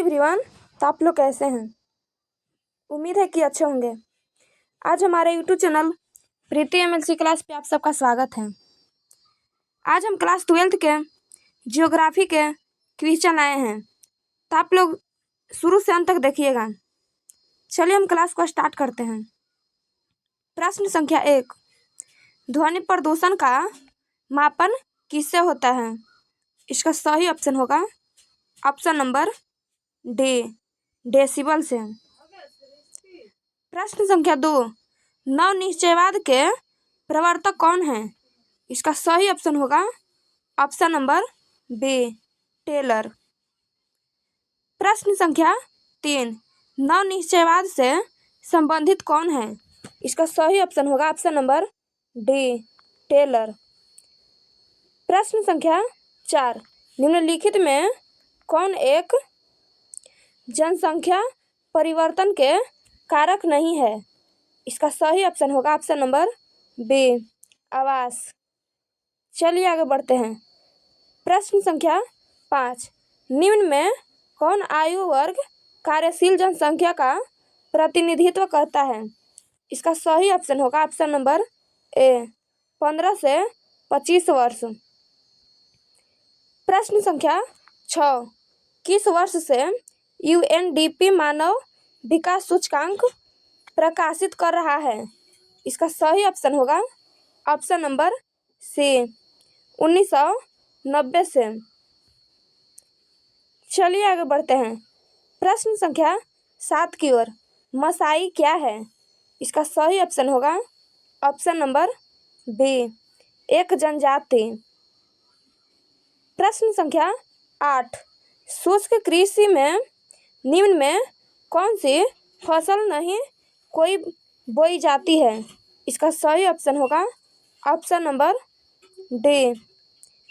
Everyone, तो आप लोग कैसे हैं? उम्मीद है कि अच्छे होंगे। आज हमारे यूट्यूब चैनल प्रीति एमएलसी क्लास पे आप सबका स्वागत है। आज हम क्लास 12th के जियोग्राफी के क्वेश्चन आए हैं, तो आप लोग शुरू से अंत तक देखिएगा। चलिए हम क्लास को स्टार्ट करते हैं। प्रश्न संख्या 1, ध्वनि प्रदूषण का मापन किससे होता है? इसका सही ऑप्शन होगा ऑप्शन नंबर डी, डेसिबल से। प्रश्न संख्या 2, नवनिश्चयवाद के प्रवर्तक कौन है? इसका सही ऑप्शन होगा ऑप्शन नंबर बी, टेलर। प्रश्न संख्या 3, नवनिश्चयवाद से संबंधित कौन है? इसका सही ऑप्शन होगा ऑप्शन नंबर डी, टेलर। प्रश्न संख्या 4, निम्नलिखित में कौन एक जनसंख्या परिवर्तन के कारक नहीं है? इसका सही ऑप्शन होगा ऑप्शन नंबर बी, आवास। चलिए आगे बढ़ते हैं। प्रश्न संख्या 5, निम्न में कौन आयु वर्ग कार्यशील जनसंख्या का प्रतिनिधित्व करता है? इसका सही ऑप्शन होगा ऑप्शन नंबर ए, 15 से 25 वर्ष। प्रश्न संख्या 6, किस वर्ष से यूएनडीपी मानव विकास सूचकांक प्रकाशित कर रहा है? इसका सही ऑप्शन होगा ऑप्शन नंबर सी, 1990 से। चलिए आगे बढ़ते हैं। प्रश्न संख्या 7 की ओर, मसाई क्या है? इसका सही ऑप्शन होगा ऑप्शन नंबर बी, एक जनजाति। प्रश्न संख्या 8, शुष्क कृषि में निम्न में कौन सी फसल नहीं कोई बोई जाती है? इसका सही ऑप्शन होगा ऑप्शन नंबर डी,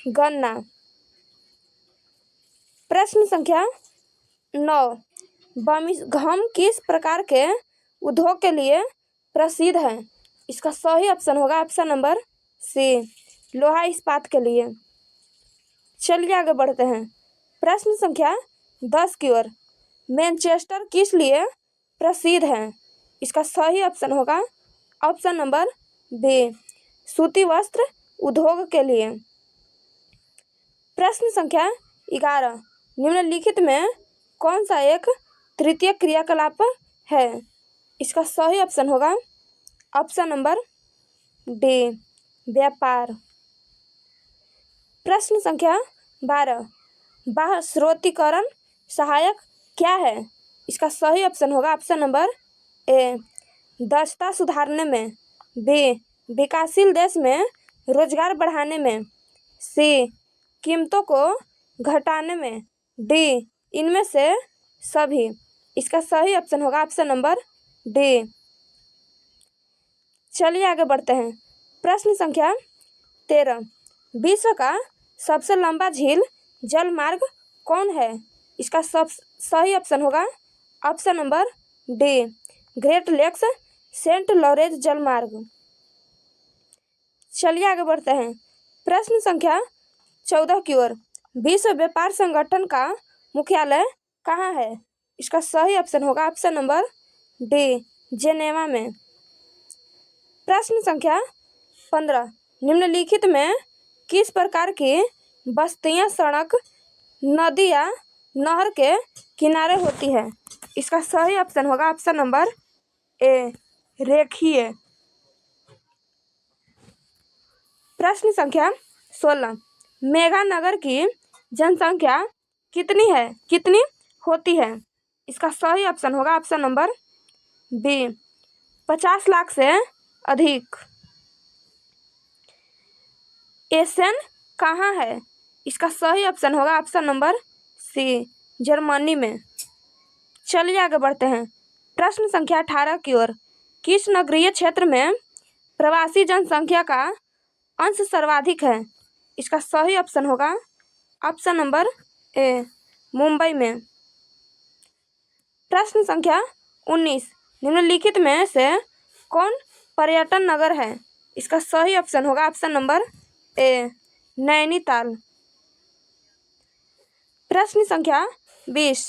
गन्ना। प्रश्न संख्या 9, बर्मिंघम किस प्रकार के उद्योग के लिए प्रसिद्ध है? इसका सही ऑप्शन होगा ऑप्शन नंबर सी, लोहा इस्पात के लिए। चलिए आगे बढ़ते हैं। प्रश्न संख्या 10 की ओर, मैनचेस्टर किस लिए प्रसिद्ध है? इसका सही ऑप्शन होगा ऑप्शन नंबर बी, सूती वस्त्र उद्योग के लिए। प्रश्न संख्या 11, निम्नलिखित में कौन सा एक तृतीय क्रियाकलाप है? इसका सही ऑप्शन होगा ऑप्शन नंबर डी, व्यापार। प्रश्न संख्या 12, बाह्य स्रोतीकरण सहायक क्या है? इसका सही ऑप्शन होगा ऑप्शन नंबर ए, दक्षता सुधारने में, बी, विकासशील देश में रोजगार बढ़ाने में, सी, कीमतों को घटाने में, डी, इनमें से सभी। इसका सही ऑप्शन होगा ऑप्शन नंबर डी। चलिए आगे बढ़ते हैं। प्रश्न संख्या 13, विश्व का सबसे लंबा झील जल मार्ग कौन है? इसका सही ऑप्शन होगा option number D, Great Lakes Saint Lawrence जलमार्ग। चलिए आगे बढ़ते हैं। प्रश्न संख्या 14 की ओर, विश्व व्यापार संगठन का मुख्यालय कहाँ है? इसका सही ऑप्शन होगा ऑप्शन नंबर डी, जेनेवा में। प्रश्न संख्या 15, निम्नलिखित में किस प्रकार की बस्तियां सड़क, नदी या नहर के किनारे होती है? इसका सही ऑप्शन होगा ऑप्शन नंबर ए, रेखीय। प्रश्न संख्या 16, मेघानगर की जनसंख्या कितनी होती है? इसका सही ऑप्शन होगा ऑप्शन नंबर बी, 50 लाख से अधिक। एसेन कहाँ है? इसका सही ऑप्शन होगा ऑप्शन नंबर सी, जर्मनी में। चलिए आगे बढ़ते हैं। प्रश्न संख्या 18 की ओर, किस नगरीय क्षेत्र में प्रवासी जनसंख्या का अंश सर्वाधिक है? इसका सही ऑप्शन होगा ऑप्शन नंबर ए, मुंबई में। प्रश्न संख्या 19, निम्नलिखित में से कौन पर्यटन नगर है? इसका सही ऑप्शन होगा ऑप्शन नंबर ए, नैनीताल। प्रश्न संख्या 20,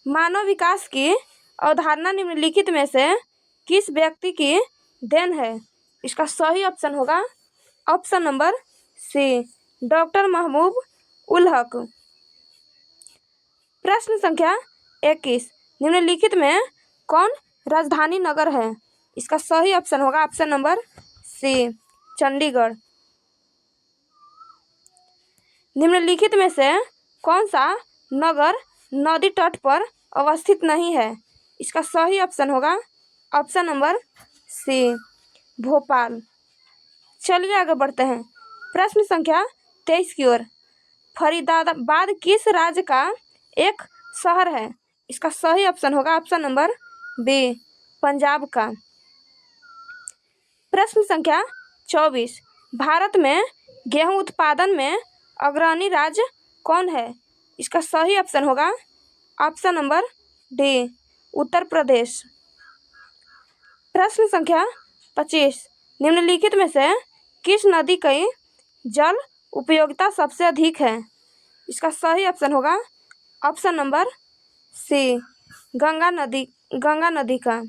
मानव विकास की अवधारणा निम्नलिखित में से किस व्यक्ति की देन है? इसका सही ऑप्शन होगा ऑप्शन नंबर सी, डॉक्टर महबूब उल हक। प्रश्न संख्या 21, निम्नलिखित में कौन राजधानी नगर है? इसका सही ऑप्शन होगा ऑप्शन नंबर सी, चंडीगढ़। निम्नलिखित में से कौन सा नगर नदी तट पर अवस्थित नहीं है? इसका सही ऑप्शन होगा ऑप्शन नंबर सी, भोपाल। चलिए आगे बढ़ते हैं। प्रश्न संख्या 23 की ओर। फरीदाबाद किस राज्य का एक शहर है? इसका सही ऑप्शन होगा ऑप्शन नंबर बी, पंजाब का। प्रश्न संख्या 24, भारत में गेहूं उत्पादन में अग्रणी राज्य कौन है? इसका सही ऑप्शन होगा option number D, Uttar Pradesh. प्रश्न संख्या 25, निम्नलिखित में से किस नदी की जल उपयोगिता सबसे अधिक है? इसका सही ऑप्शन होगा ऑप्शन नंबर सी, गंगा नदी का।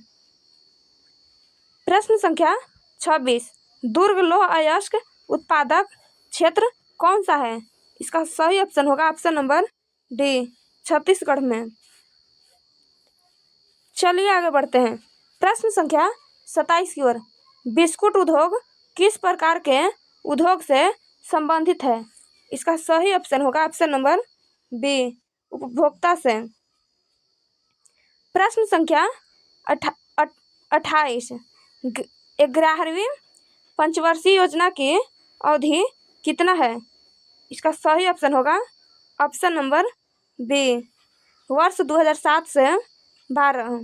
प्रश्न संख्या 26, दुर्ग लौह अयस्क उत्पादक क्षेत्र कौन सा है? इसका सही ऑप्शन होगा ऑप्शन नंबर डी, छत्तीसगढ़ में। चलिए आगे बढ़ते हैं। प्रश्न संख्या 27 की ओर। बिस्कुट उद्योग किस प्रकार के उद्योग से संबंधित है? इसका सही ऑप्शन होगा ऑप्शन नंबर बी, उपभोक्ता से। प्रश्न संख्या 28, 11वीं पंचवर्षीय योजना की अवधि कितना है? इसका सही ऑप्शन होगा ऑप्शन नंबर बी, वर्ष 2007 से 12।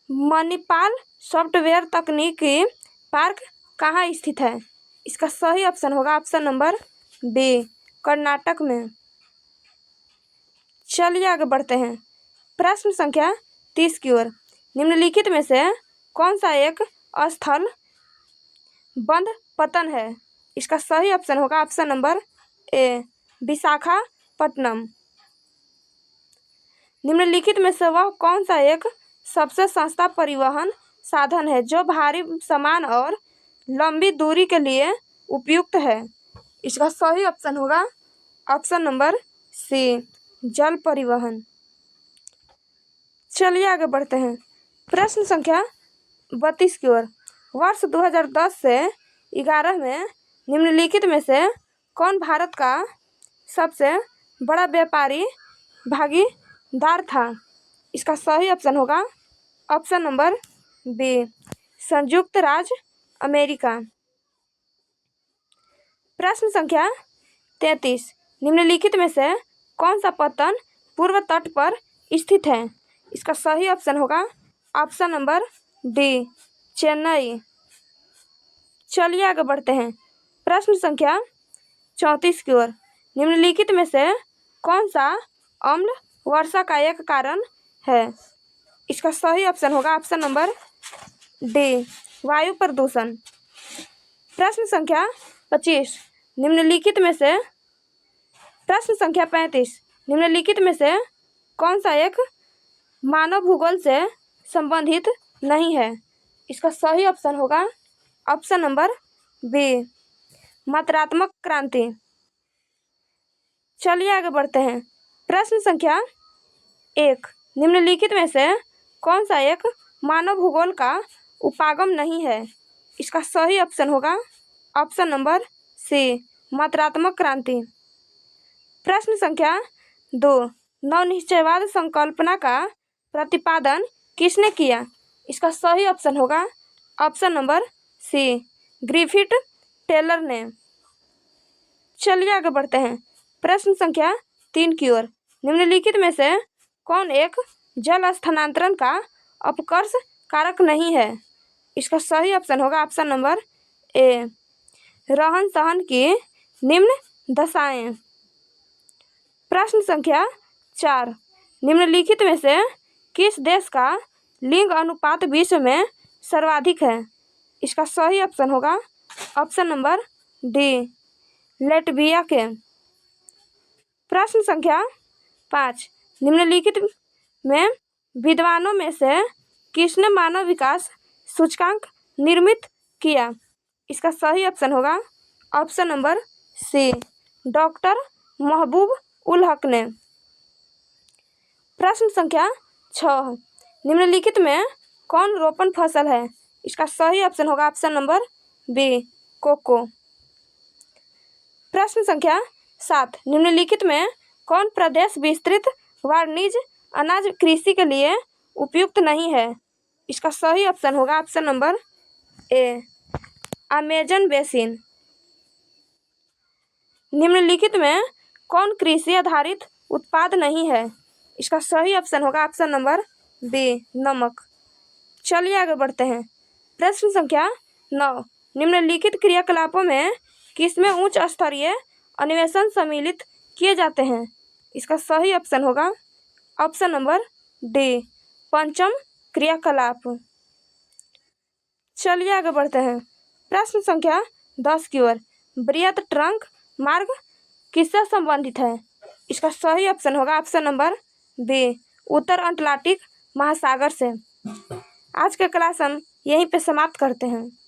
मणिपाल सॉफ्टवेयर तकनीकी पार्क कहाँ स्थित है? इसका सही ऑप्शन होगा ऑप्शन नंबर बी, कर्नाटक में। चलिए आगे बढ़ते हैं। प्रश्न संख्या 30 की ओर। निम्नलिखित में से कौन सा एक स्थल बंद पतन है? इसका सही ऑप्शन होगा ऑप्शन नंबर ए, विशाखापट्टनम। निम्नलिखित में से वह कौन सा एक सबसे सस्ता परिवहन साधन है जो भारी सामान और लंबी दूरी के लिए उपयुक्त है? इसका सही ऑप्शन होगा ऑप्शन नंबर सी, जल परिवहन। चलिए आगे बढ़ते हैं। प्रश्न संख्या 32 की ओर। वर्ष 2010 से 11 में निम्नलिखित में से कौन भारत का सबसे बड़ा व्यापारी भागीदार था? इसका सही ऑप्शन होगा ऑप्शन नंबर बी, संयुक्त राज्य अमेरिका। प्रश्न संख्या 33, निम्नलिखित में से कौन सा पत्तन पूर्व तट पर स्थित है? इसका सही ऑप्शन होगा ऑप्शन नंबर डी, चेन्नई। चलिए आगे बढ़ते हैं। प्रश्न संख्या 34 की ओर। निम्नलिखित में से कौन सा अम्ल वर्षा का एक कारण है? इसका सही ऑप्शन होगा ऑप्शन नंबर डी, वायु प्रदूषण। प्रश्न संख्या 25, निम्नलिखित में से प्रश्न संख्या 35, निम्नलिखित में से कौन सा एक मानव भूगोल से संबंधित नहीं है? इसका सही ऑप्शन होगा ऑप्शन नंबर बी, मात्रात्मक क्रांति। चलिए आगे बढ़ते हैं। प्रश्न संख्या 1, निम्नलिखित में से कौन सा एक मानव भूगोल का उपागम नहीं है? इसका सही ऑप्शन होगा ऑप्शन नंबर सी, मात्रात्मक क्रांति। प्रश्न संख्या 2, नवनिश्चयवाद संकल्पना का प्रतिपादन किसने किया? इसका सही ऑप्शन होगा option number C, Griffith Taylor ने। चलिए आगे बढ़ते हैं। प्रश्न संख्या 3 की ओर। निम्नलिखित में से कौन एक जल स्थानांतरण का अपकर्ष कारक नहीं है? इसका सही ऑप्शन होगा ऑप्शन नंबर ए, रहन सहन की निम्न दशाएं। प्रश्न संख्या 4, निम्नलिखित में से किस देश का लिंग अनुपात विश्व में सर्वाधिक है? इसका सही ऑप्शन होगा ऑप्शन नंबर डी, लेटविया के। प्रश्न संख्या 5, निम्नलिखित में विद्वानों में से किसने मानव विकास सूचकांक निर्मित किया? इसका सही ऑप्शन होगा ऑप्शन नंबर सी, डॉक्टर महबूब उल हक ने। प्रश्न संख्या 6, निम्नलिखित में कौन रोपण फसल है? इसका सही ऑप्शन होगा ऑप्शन नंबर बी, कोको। प्रश्न संख्या 7, निम्नलिखित में कौन प्रदेश विस्तृत वाणिज्य अनाज कृषि के लिए उपयुक्त नहीं है? इसका सही ऑप्शन होगा option number A, Amazon basin. निम्नलिखित में कौन कृषि आधारित उत्पाद नहीं है? इसका सही ऑप्शन होगा ऑप्शन नंबर बी, नमक। चलिए आगे बढ़ते हैं। प्रश्न संख्या 9, निम्नलिखित क्रियाकलापों में किसमें उच्च स्तरीय अन्वेषण सम्मिलित किए जाते हैं? इसका सही ऑप्शन होगा ऑप्शन नंबर डी, पंचम क्रियाकलाप। चलिए आगे बढ़ते हैं। प्रश्न संख्या 10 की ओर, बृहत ट्रंक मार्ग किससे संबंधित है? इसका सही ऑप्शन होगा ऑप्शन नंबर बी, उत्तर अटलांटिक महासागर से। आज का क्लास हम यहीं पे समाप्त करते हैं।